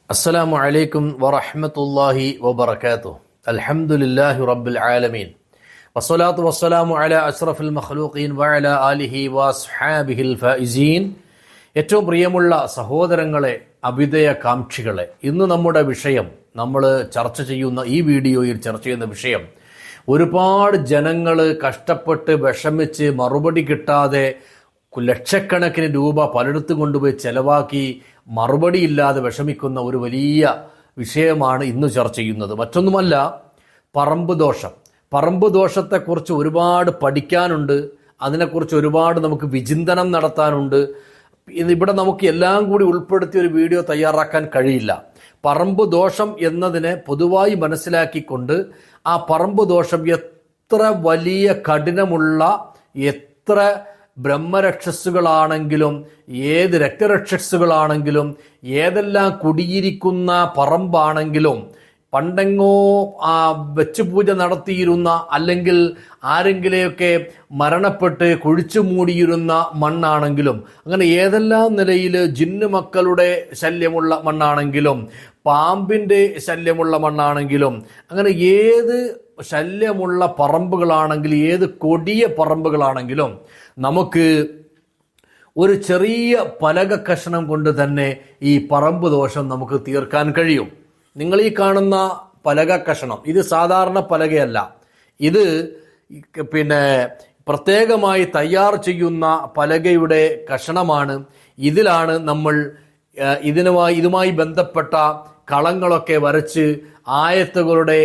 السلام عليكم ورحمة الله وبركاته. الحمد لله رب العالمين والصلاة والسلام على أشرف المخلوقين وعلى آله وأصحابه الفائزين. ഏറ്റവും പ്രിയമുള്ള സഹോദരങ്ങളെ, അഭ്യുദയ കാംക്ഷികളെ, ഇന്ന് നമ്മുടെ വിഷയം, നമ്മൾ ചർച്ച ചെയ്യുന്ന ഈ വീഡിയോയിൽ ചർച്ച ചെയ്യുന്ന വിഷയം, ഒരുപാട് ജനങ്ങൾ കഷ്ടപ്പെട്ട് വിഷമിച്ച് മറുപടി കിട്ടാതെ ലക്ഷക്കണക്കിന് രൂപ പലയിടത്തും കൊണ്ടുപോയി ചെലവാക്കി മറുപടിയില്ലാതെ വിഷമിക്കുന്ന ഒരു വലിയ വിഷയമാണ് ഇന്ന് ചർച്ച ചെയ്യുന്നത്. മറ്റൊന്നുമല്ല, പറമ്പ് ദോഷം. പറമ്പ് ദോഷത്തെക്കുറിച്ച് ഒരുപാട് പഠിക്കാനുണ്ട്, അതിനെക്കുറിച്ച് ഒരുപാട് നമുക്ക് വിചിന്തനം നടത്താനുണ്ട്. ഇവിടെ നമുക്ക് എല്ലാം കൂടി ഉൾപ്പെടുത്തി ഒരു വീഡിയോ തയ്യാറാക്കാൻ കഴിയില്ല. പറമ്പ് ദോഷം എന്നതിനെ പൊതുവായി മനസ്സിലാക്കിക്കൊണ്ട് ആ പറമ്പ് ദോഷം എത്ര വലിയ കഠിനമുള്ള, എത്ര ബ്രഹ്മരക്ഷസുകളാണെങ്കിലും ഏത് രക്തരക്ഷസുകളാണെങ്കിലും ഏതെല്ലാം കുടിയിരിക്കുന്ന പറമ്പാണെങ്കിലും പണ്ടെങ്ങോ വെച്ച് പൂജ നടത്തിയിരുന്ന, അല്ലെങ്കിൽ ആരെങ്കിലെയൊക്കെ മരണപ്പെട്ട് കുഴിച്ചു മൂടിയിരുന്ന മണ്ണാണെങ്കിലും, അങ്ങനെ ഏതെല്ലാം നിലയിൽ ജിന്ന് മക്കളുടെ ശല്യമുള്ള മണ്ണാണെങ്കിലും പാമ്പിൻ്റെ ശല്യമുള്ള മണ്ണാണെങ്കിലും, അങ്ങനെ ഏത് ശല്യമുള്ള പറമ്പുകളാണെങ്കിലും ഏത് കൊടിയ പറമ്പുകളാണെങ്കിലും നമുക്ക് ഒരു ചെറിയ പലക കഷണം കൊണ്ട് തന്നെ ഈ പറമ്പ് ദോഷം നമുക്ക് തീർക്കാൻ കഴിയും. നിങ്ങൾ ഈ കാണുന്ന പലക കഷണം ഇത് സാധാരണ പലകയല്ല, ഇത് പ്രത്യേകമായി തയ്യാർ ചെയ്യുന്ന പലകയുടെ കഷണമാണ്. ഇതിലാണ് നമ്മൾ ഇതുമായി ബന്ധപ്പെട്ട കളങ്ങളൊക്കെ വരച്ച് ആയത്തുകളുടെ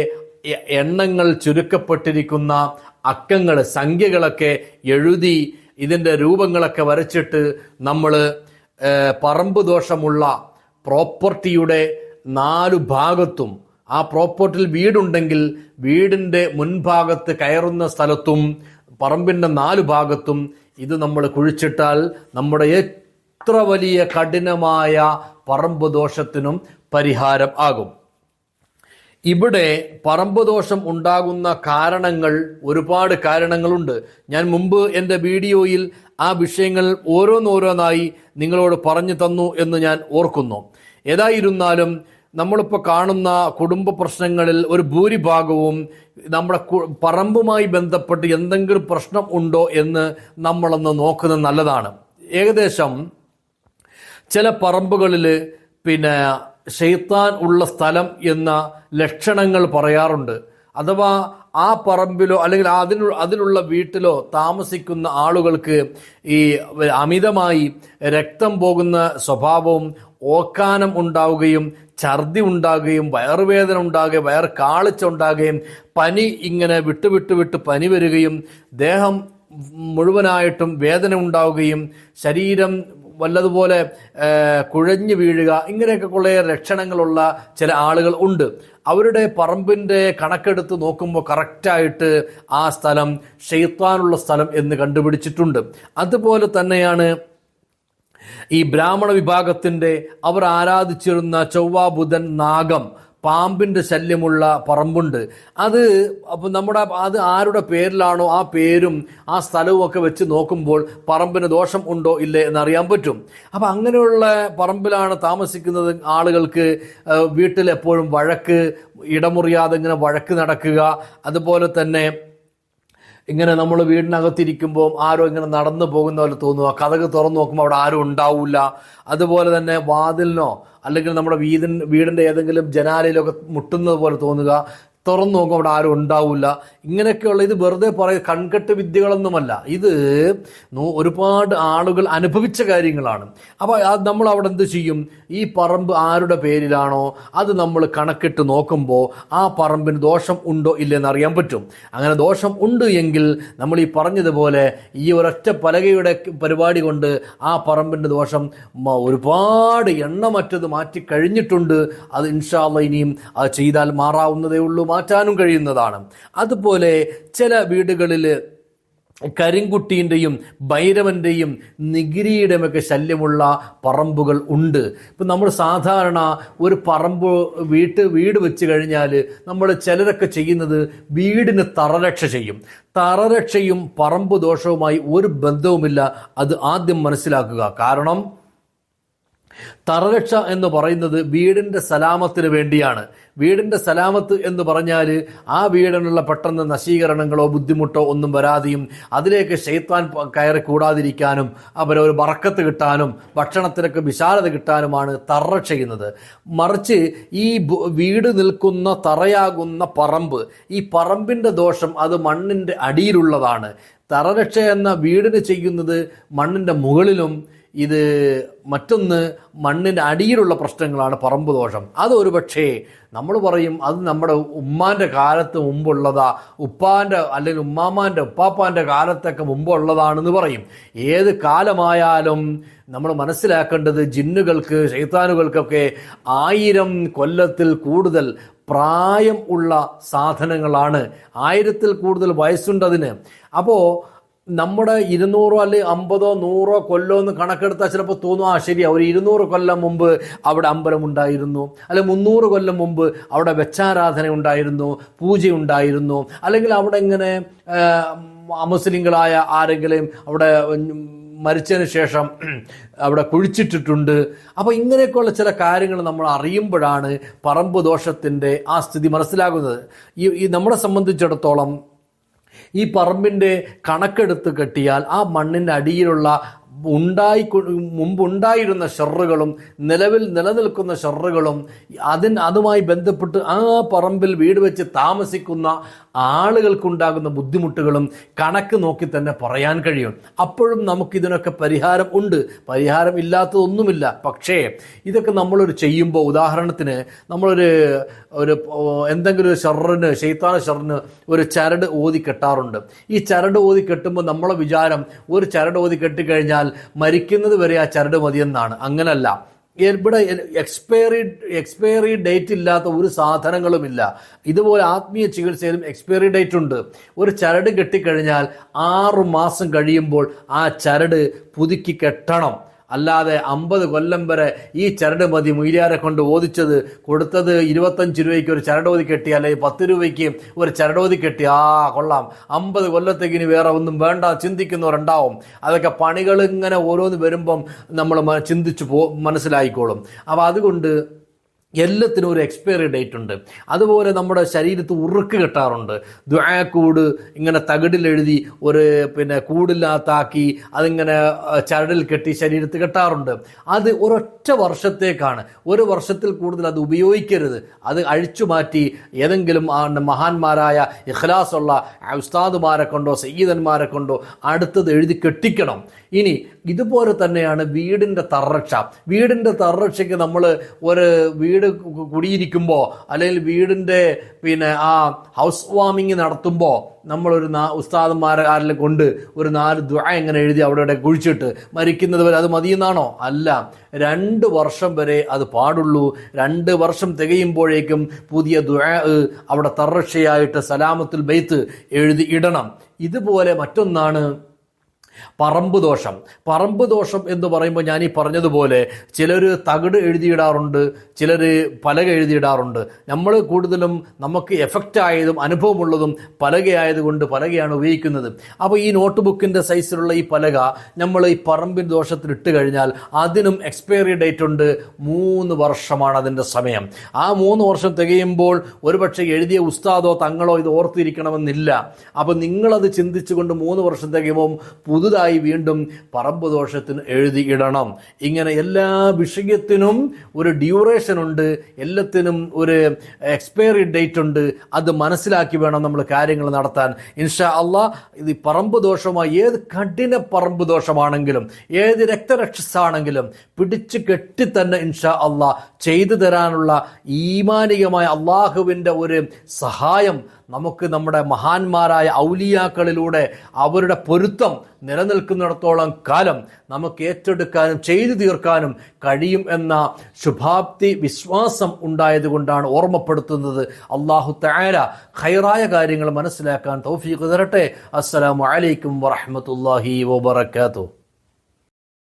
എണ്ണങ്ങൾ ചുരുക്കപ്പെട്ടിരിക്കുന്ന അക്കങ്ങൾ, സംഖ്യകളൊക്കെ എഴുതി ഇതിൻ്റെ രൂപങ്ങളൊക്കെ വരച്ചിട്ട് നമ്മൾ പറമ്പ് ദോഷമുള്ള പ്രോപ്പർട്ടിയുടെ 4 ഭാഗത്തും, ആ പ്രോപ്പർട്ടിയിൽ വീടുണ്ടെങ്കിൽ വീടിൻ്റെ മുൻഭാഗത്ത് കയറുന്ന സ്ഥലത്തും പറമ്പിൻ്റെ 4 ഭാഗത്തും ഇത് നമ്മൾ കുഴിച്ചിട്ടാൽ നമ്മുടെ എത്ര വലിയ കഠിനമായ പറമ്പ് ദോഷത്തിനും പരിഹാരം ആകും. ഇവിടെ പറമ്പ് ദോഷം ഉണ്ടാകുന്ന കാരണങ്ങൾ, ഒരുപാട് കാരണങ്ങളുണ്ട്. ഞാൻ മുമ്പ് എൻ്റെ വീഡിയോയിൽ ആ വിഷയങ്ങൾ ഓരോന്നോരോന്നായി നിങ്ങളോട് പറഞ്ഞു തന്നു എന്ന് ഞാൻ ഓർക്കുന്നു. ഏതായിരുന്നാലും നമ്മളിപ്പോൾ കാണുന്ന കുടുംബ പ്രശ്നങ്ങളിൽ ഒരു ഭൂരിഭാഗവും നമ്മുടെ പറമ്പുമായി ബന്ധപ്പെട്ട് എന്തെങ്കിലും പ്രശ്നം ഉണ്ടോ എന്ന് നമ്മളൊന്ന് നോക്കുന്നത് നല്ലതാണ്. ഏകദേശം ചില പറമ്പുകളിൽ ശൈത്താൻ ഉള്ള സ്ഥലം എന്ന ലക്ഷണങ്ങൾ പറയാറുണ്ട്. അഥവാ ആ പറമ്പിലോ അല്ലെങ്കിൽ അതിലുള്ള വീട്ടിലോ താമസിക്കുന്ന ആളുകൾക്ക് ഈ അമിതമായി രക്തം പോകുന്ന സ്വഭാവവും, ഓക്കാനം ഉണ്ടാവുകയും ഛർദി ഉണ്ടാകുകയും വയറുവേദന ഉണ്ടാകുകയും വയർ കാളിച്ച ഉണ്ടാകുകയും പനി ഇങ്ങനെ വിട്ട് പനി വരികയും ദേഹം മുഴുവനായിട്ടും വേദന ഉണ്ടാവുകയും ശരീരം വല്ലതുപോലെ കുഴഞ്ഞു വീഴുക, ഇങ്ങനെയൊക്കെ ഉള്ള ലക്ഷണങ്ങളുള്ള ചില ആളുകൾ ഉണ്ട്. അവരുടെ പറമ്പിൻ്റെ കണക്കെടുത്ത് നോക്കുമ്പോൾ കറക്റ്റായിട്ട് ആ സ്ഥലം ശൈത്താനുള്ള സ്ഥലം എന്ന് കണ്ടുപിടിച്ചിട്ടുണ്ട്. അതുപോലെ തന്നെയാണ് ഈ ബ്രാഹ്മണ വിഭാഗത്തിൻ്റെ അവർ ആരാധിച്ചിരുന്ന ചൊവ്വ ബുധൻ നാഗം, പാമ്പിൻ്റെ ശല്യമുള്ള പറമ്പുണ്ട്. അത് ആരുടെ പേരിലാണോ ആ പേരും ആ സ്ഥലവും ഒക്കെ വെച്ച് നോക്കുമ്പോൾ പറമ്പിന് ദോഷം ഉണ്ടോ ഇല്ലേ എന്നറിയാൻ പറ്റും. അപ്പം അങ്ങനെയുള്ള പറമ്പിലാണ് താമസിക്കുന്നത് ആളുകൾക്ക് വീട്ടിൽ എപ്പോഴും വഴക്ക്, ഇടമുറിയാതെ ഇങ്ങനെ വഴക്ക് നടക്കുക. അതുപോലെ തന്നെ ഇങ്ങനെ നമ്മൾ വീടിനകത്തിരിക്കുമ്പോൾ ആരോ ഇങ്ങനെ നടന്നു പോകുന്ന പോലെ തോന്നുക, കതക് തുറന്നു നോക്കുമ്പോൾ അവിടെ ആരും ഉണ്ടാവില്ല. അതുപോലെ തന്നെ വാതിലിനോ അല്ലെങ്കിൽ നമ്മുടെ വീടിൻ്റെ ഏതെങ്കിലും ജനാലയിലൊക്കെ മുട്ടുന്നത് പോലെ തോന്നുക, തുറന്നു നോക്കുമ്പോൾ അവിടെ ആരും ഉണ്ടാവില്ല. ഇങ്ങനെയൊക്കെയുള്ള, ഇത് വെറുതെ കൺകെട്ട് വിദ്യകളൊന്നുമല്ല, ഇത് ഒരുപാട് ആളുകൾ അനുഭവിച്ച കാര്യങ്ങളാണ്. അപ്പോൾ നമ്മൾ അവിടെ എന്ത് ചെയ്യും? ഈ പറമ്പ് ആരുടെ പേരിലാണോ അത് നമ്മൾ കണക്കിട്ട് നോക്കുമ്പോൾ ആ പറമ്പിന് ദോഷം ഉണ്ടോ ഇല്ലെന്ന് അറിയാൻ പറ്റും. അങ്ങനെ ദോഷം ഉണ്ട് എങ്കിൽ നമ്മൾ ഈ പറഞ്ഞതുപോലെ ഈ ഒരൊറ്റ പലകയുടെ പരിപാടി കൊണ്ട് ആ പറമ്പിൻ്റെ ദോഷം ഒരുപാട് എണ്ണമറ്റത് മാറ്റി കഴിഞ്ഞിട്ടുണ്ട്. അത് ഇൻഷാ അല്ലാഹ് ഇനിയും അത് ചെയ്താൽ മാറാവുന്നതേ ഉള്ളൂ, മാറ്റാനും കഴിയുന്നതാണ്. അതുപോലെ ചില വീടുകളിൽ കരിങ്കുട്ടീൻ്റെയും ഭൈരവൻ്റെയും നിഗിരിയുടെയുമൊക്കെ ശല്യമുള്ള പറമ്പുകൾ ഉണ്ട്. ഇപ്പം നമ്മൾ സാധാരണ ഒരു പറമ്പ് വീട് വെച്ച് കഴിഞ്ഞാൽ നമ്മൾ ചിലരൊക്കെ ചെയ്യുന്നത് വീടിന് തറരക്ഷ ചെയ്യും. തറരക്ഷയും പറമ്പ് ദോഷവുമായി ഒരു ബന്ധവുമില്ല, അത് ആദ്യം മനസ്സിലാക്കുക. കാരണം തറരക്ഷ എന്ന് പറയുന്നത് വീടിൻ്റെ സലാമത്തിന് വേണ്ടിയാണ്. വീടിൻ്റെ സലാമത്ത് എന്ന് പറഞ്ഞാൽ ആ വീടിനുള്ള പെട്ടെന്ന് നശീകരണങ്ങളോ ബുദ്ധിമുട്ടോ ഒന്നും വരാതെയും അതിലേക്ക് ശൈത്താൻ കയറി കൂടാതിരിക്കാനും ഒരു ബറക്കത്ത് കിട്ടാനും ഭക്ഷണത്തിനൊക്കെ വിശാലത കിട്ടാനുമാണ് തറരക്ഷ ചെയ്യുന്നത്. മറിച്ച് ഈ വീട് നിൽക്കുന്ന തറയാകുന്ന പറമ്പ്, ഈ പറമ്പിൻ്റെ ദോഷം അത് മണ്ണിൻ്റെ അടിയിലുള്ളതാണ്. തറരക്ഷ എന്ന വീടിന് ചെയ്യുന്നത് മണ്ണിൻ്റെ മുകളിലും, ഇത് മറ്റൊന്ന് മണ്ണിൻ്റെ അടിയിലുള്ള പ്രശ്നങ്ങളാണ് പറമ്പ് ദോഷം. അതൊരു പക്ഷേ നമ്മൾ പറയും അത് നമ്മുടെ ഉമ്മാൻ്റെ കാലത്ത് മുമ്പുള്ളതാ, ഉപ്പാൻ്റെ അല്ലെങ്കിൽ ഉപ്പാപ്പാൻ്റെ കാലത്തൊക്കെ മുമ്പുള്ളതാണെന്ന് പറയും. ഏത് കാലമായാലും നമ്മൾ മനസ്സിലാക്കേണ്ടത് ജിന്നുകൾക്ക് ശൈത്താനുകൾക്കൊക്കെ 1000 കൊല്ലത്തിൽ കൂടുതൽ പ്രായം ഉള്ള സാധനങ്ങളാണ്. 1000-ൽ കൂടുതൽ വയസ്സുണ്ടതിന്. അപ്പോൾ നമ്മുടെ 200 അല്ലെങ്കിൽ 50, 100 കൊല്ലം എന്ന് കണക്കെടുത്താൽ ചിലപ്പോൾ തോന്നും ശരിയാ, ഒരു 200 കൊല്ലം മുമ്പ് അവിടെ അമ്പലം ഉണ്ടായിരുന്നു, അല്ലെങ്കിൽ 300 കൊല്ലം മുമ്പ് അവിടെ വെച്ചാരാധന ഉണ്ടായിരുന്നു, പൂജയുണ്ടായിരുന്നു, അല്ലെങ്കിൽ അവിടെ ഇങ്ങനെ അമുസ്ലിങ്ങളായ ആരെങ്കിലും അവിടെ മരിച്ചതിന് ശേഷം അവിടെ കുഴിച്ചിട്ടിട്ടുണ്ട്. അപ്പോൾ ഇങ്ങനെയൊക്കെയുള്ള ചില കാര്യങ്ങൾ നമ്മൾ അറിയുമ്പോഴാണ് പറമ്പ് ദോഷത്തിൻ്റെ ആ സ്ഥിതി മനസ്സിലാകുന്നത്. ഈ നമ്മളെ സംബന്ധിച്ചിടത്തോളം ഈ പറമ്പിൻ്റെ കണക്കെടുത്ത് കെട്ടിയാൽ ആ മണ്ണിൻ്റെ അടിയിലുള്ള മുമ്പുണ്ടായിരുന്ന ഷെറുകളും നിലവിൽ നിലനിൽക്കുന്ന ഷെറുകളും അതുമായി ബന്ധപ്പെട്ട് ആ പറമ്പിൽ വീട് വെച്ച് താമസിക്കുന്ന ആളുകൾക്കുണ്ടാകുന്ന ബുദ്ധിമുട്ടുകളും കണക്ക് നോക്കി തന്നെ പറയാൻ കഴിയും. അപ്പോഴും നമുക്കിതിനൊക്കെ പരിഹാരം ഉണ്ട്, പരിഹാരം ഇല്ലാത്തതൊന്നുമില്ല. പക്ഷേ ഇതൊക്കെ നമ്മളൊരു ചെയ്യുമ്പോൾ, ഉദാഹരണത്തിന് നമ്മളൊരു എന്തെങ്കിലും ഒരു ഷെറിന്, ശൈത്താന ഷെറിന് ഒരു ചരട് ഓതി കെട്ടാറുണ്ട്. ഈ ചരട് ഓതി കെട്ടുമ്പോൾ നമ്മളെ വിചാരം ഒരു ചരട് ഓതി കെട്ടിക്കഴിഞ്ഞാൽ മരിക്കുന്നത് വരെ ആ ചരട് മതിയെന്നാണ്. അങ്ങനല്ല. ഇവിടെ എക്സ്പയറി ഡേറ്റ് ഇല്ലാത്ത ഒരു സാധനങ്ങളുമില്ല. ഇതുപോലെ ആത്മീയ ചികിത്സയിലും എക്സ്പയറി ഡേറ്റ് ഉണ്ട്. ഒരു ചരട് കെട്ടിക്കഴിഞ്ഞാൽ 6 മാസം കഴിയുമ്പോൾ ആ ചരട് പുതുക്കി കെട്ടണം. അല്ലാതെ 50 കൊല്ലം വരെ ഈ ചരട് മതി, മൊയ്ലിയാരെ കൊണ്ട് ഓദിച്ചത് കൊടുത്തത് 25 രൂപയ്ക്ക് ഒരു ചരടോതി കെട്ടി, അല്ലെങ്കിൽ 10 രൂപയ്ക്ക് ഒരു ചരടോതി കെട്ടി, കൊള്ളാം 50 കൊല്ലത്തേക്ക് ഇനി വേറെ ഒന്നും വേണ്ട ചിന്തിക്കുന്നവരുണ്ടാവും. അതൊക്കെ പണികൾ ഇങ്ങനെ ഓരോന്ന് വരുമ്പം നമ്മൾ ചിന്തിച്ചു മനസ്സിലായിക്കോളും. അപ്പോൾ അതുകൊണ്ട് എല്ലാത്തിനും ഒരു എക്സ്പയറി ഡേറ്റ് ഉണ്ട്. അതുപോലെ നമ്മുടെ ശരീരത്ത് ഉറുക്ക് കെട്ടാറുണ്ട്. ദുആക്കൂട് ഇങ്ങനെ തകിടിലെഴുതി ഒരു കൂടില്ലാത്താക്കി അതിങ്ങനെ ചരടിൽ കെട്ടി ശരീരത്ത് കെട്ടാറുണ്ട്. അത് ഒരൊറ്റ വർഷത്തേക്കാണ്. ഒരു വർഷത്തിൽ കൂടുതൽ അത് ഉപയോഗിക്കരുത്. അത് അഴിച്ചു മാറ്റി ഏതെങ്കിലും മഹാന്മാരായ ഇഖ്ലാസുള്ള ഉസ്താദുമാരെ കൊണ്ടോ സയ്യിദന്മാരെ കൊണ്ടോ അടുത്തത് എഴുതി കെട്ടിക്കണം. ഇനി ഇതുപോലെ തന്നെയാണ് വീടിൻ്റെ തറരക്ഷ. വീടിൻ്റെ തറരക്ഷയ്ക്ക് നമ്മൾ ഒരു വീട് കുടിയിരിക്കുമ്പോൾ അല്ലെങ്കിൽ വീടിൻ്റെ ആ ഹൗസ് വാമിങ് നടത്തുമ്പോൾ നമ്മളൊരു ഉസ്താദന്മാരെ ആരെല്ലാം കൊണ്ട് ഒരു 4 ദുആ ഇങ്ങനെ എഴുതി അവിടെ കുഴിച്ചിട്ട് മരിക്കുന്നത് വരെ അത് മതിയെന്നാണോ? അല്ല, 2 വർഷം വരെ അത് പാടുള്ളൂ. 2 വർഷം തികയുമ്പോഴേക്കും പുതിയ ദുആ അവിടെ തറരക്ഷയായിട്ട് സലാമത്തുൽ ബൈത്ത് എഴുതി ഇടണം. ഇതുപോലെ മറ്റൊന്നാണ് പറമ്പ് ദോഷം. പറമ്പ് ദോഷം എന്ന് പറയുമ്പോൾ ഞാൻ ഈ പറഞ്ഞതുപോലെ ചിലർ തകിട് എഴുതിയിടാറുണ്ട്, ചിലർ പലക എഴുതിയിടാറുണ്ട്. നമ്മൾ കൂടുതലും നമുക്ക് എഫക്റ്റ് ആയതും അനുഭവമുള്ളതും പലകയായതുകൊണ്ട് പലകയാണ് ഉപയോഗിക്കുന്നത്. അപ്പോൾ ഈ നോട്ട് ബുക്കിൻ്റെ സൈസിലുള്ള ഈ പലക നമ്മൾ ഈ പറമ്പിൻ ദോഷത്തിൽ ഇട്ട് കഴിഞ്ഞാൽ അതിനും എക്സ്പയറി ഡേറ്റ് ഉണ്ട്. 3 വർഷമാണ് അതിൻ്റെ സമയം. ആ 3 വർഷം തികയുമ്പോൾ ഒരുപക്ഷെ എഴുതിയ ഉസ്താദോ തങ്ങളോ ഇത് ഓർത്തിരിക്കണമെന്നില്ല. അപ്പോൾ നിങ്ങളത് ചിന്തിച്ചുകൊണ്ട് 3 വർഷം തികയുമ്പോൾ പുതുതായി വീണ്ടും പറമ്പ് ദോഷത്തിന് എഴുതി ഇടണം. ഇങ്ങനെ എല്ലാ വിഷയത്തിനും ഒരു ഡ്യൂറേഷൻ ഉണ്ട്, എല്ലാത്തിനും ഒരു എക്സ്പയറി ഡേറ്റ് ഉണ്ട്. അത് മനസ്സിലാക്കി വേണം നമ്മൾ കാര്യങ്ങൾ നടത്താൻ. ഇൻഷാ അള്ളാഹ് ഇത് പറമ്പ് ദോഷമായി ഏത് കഠിന പറമ്പ് ദോഷമാണെങ്കിലും ഏത് രക്തരക്ഷസാണെങ്കിലും പിടിച്ചു കെട്ടി തന്നെ ഇൻഷാ അള്ളാഹ് ചെയ്തു തരാനുള്ള ഈമാനികമായ അള്ളാഹുവിൻ്റെ ഒരു സഹായം നമുക്ക് നമ്മുടെ മഹാന്മാരായ ഔലിയാക്കളിലൂടെ അവരുടെ പൊരുത്തം നിലനിൽക്കുന്നിടത്തോളം കാലം നമുക്ക് ഏറ്റെടുക്കാനും ചെയ്തു തീർക്കാനും കഴിയും എന്ന ശുഭാപ്തി വിശ്വാസം ഉണ്ടായതുകൊണ്ടാണ് ഓർമ്മപ്പെടുത്തുന്നത്. അല്ലാഹു തആല ഖൈറായ കാര്യങ്ങൾ മനസ്സിലാക്കാൻ തൗഫീഖ് തരട്ടെ. അസ്സലാമു അലൈക്കും വറഹ്മത്തുള്ളാഹി വബറകാതുഹു.